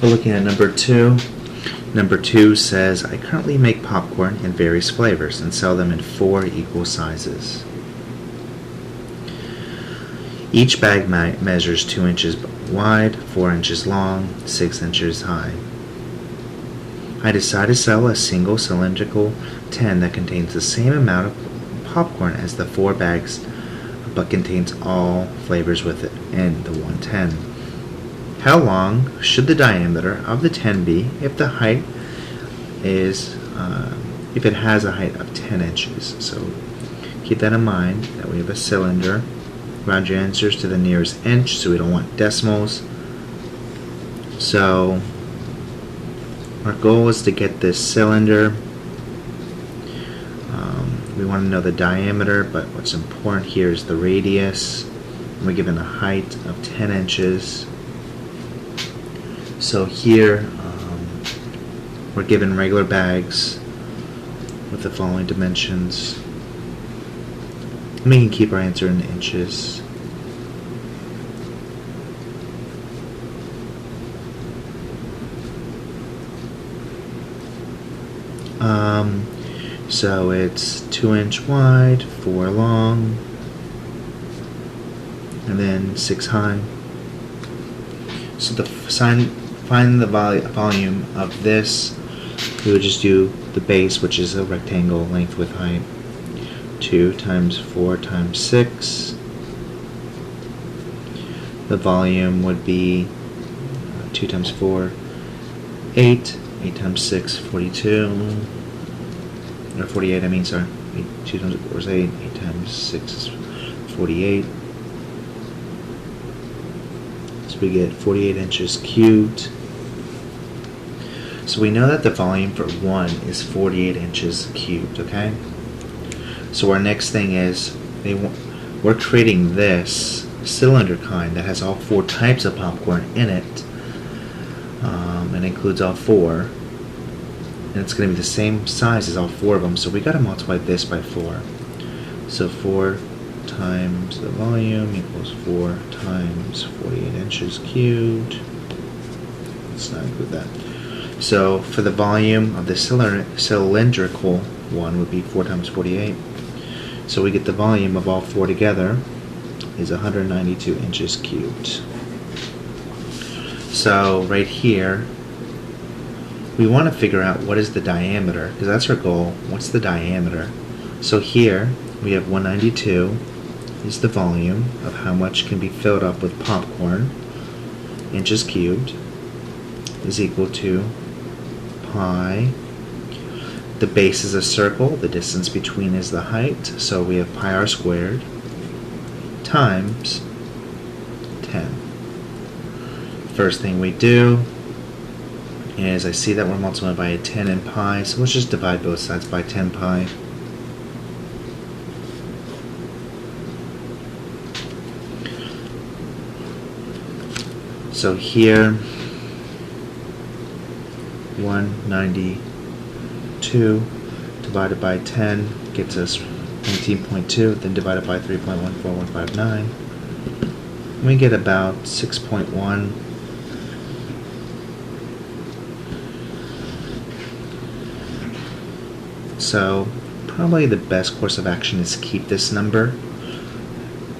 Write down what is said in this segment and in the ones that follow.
We're looking at number 2. Number 2 says, I currently make popcorn in various flavors and sell them in 4 equal sizes. Each bag measures 2 inches wide, 4 inches long, 6 inches high. I decide to sell a single cylindrical tin that contains the same amount of popcorn as the 4 bags, but contains all flavors within the one tin. How long should the diameter of the tin be if the height is, if it has a height of 10 inches? So keep that in mind, that we have a cylinder. Round your answers to the nearest inch, so we don't want decimals. So our goal is to get this cylinder. We want to know the diameter, but what's important here is the radius. We're given a height of 10 inches. So here we're given regular bags with the following dimensions. And we can keep our answer in inches. So it's 2 inch wide, 4 long, and then 6 high. So to find the volume of this, we would just do the base, which is a rectangle, length with height. 2 times 4 times 6. The volume would be 2 times 4, 8. 8 times 6, 42. Or 48, I mean, sorry. 2 times 4 is 8. 8 times 6 is 48. So we get 48 inches cubed. So we know that the volume for 1 is 48 inches cubed, okay? So our next thing is, we're creating this cylinder kind that has all 4 types of popcorn in it. And includes all 4. And it's going to be the same size as all 4 of them, so we got to multiply this by 4. So 4 times the volume equals 4 times 48 inches cubed. Let's not include that. So for the volume of the cylindrical one would be 4 times 48. So we get the volume of all 4 together is 192 inches cubed. So right here, we want to figure out what is the diameter, because that's our goal. What's the diameter? So here we have 192 is the volume of how much can be filled up with popcorn, inches cubed, is equal to pi. The base is a circle, the distance between is the height, so we have pi r squared times 10. First thing we do is, I see that we're multiplying by a 10 and pi, so let's just divide both sides by 10 pi. So here, 192 divided by 10 gets us 19.2, then divided by 3.14159. We get about 6.1. So probably the best course of action is keep this number.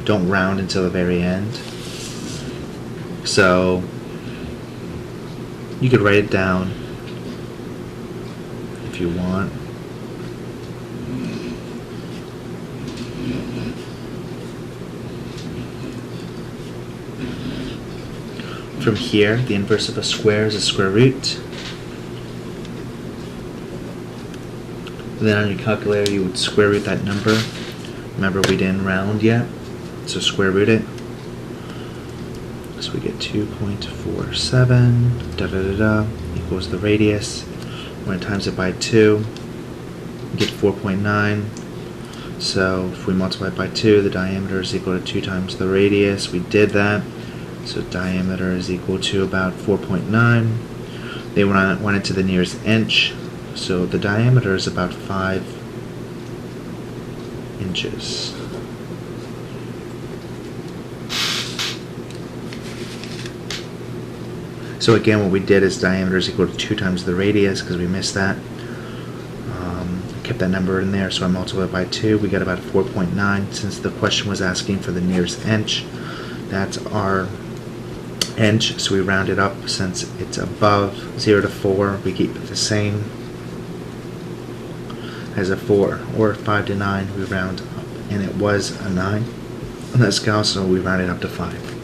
Don't round until the very end. So you could write it down if you want. From here, the inverse of a square is a square root. Then on your calculator, you would square root that number. Remember, we didn't round yet, so square root it. So we get 2.47 equals the radius. We're going to times it by 2. We get 4.9. So if we multiply it by 2, the diameter is equal to 2 times the radius. We did that. So diameter is equal to about 4.9. They went into the nearest inch. So the diameter is about 5 inches. So again, what we did is diameter is equal to 2 times the radius, because we missed that. Kept that number in there, so I multiplied by 2. We got about 4.9. Since the question was asking for the nearest inch, that's our inch, so we round it up. Since it's above 0 to 4, we keep it the same as a 4, or 5 to 9, we round up, and it was a 9 on that scale, so we rounded up to 5.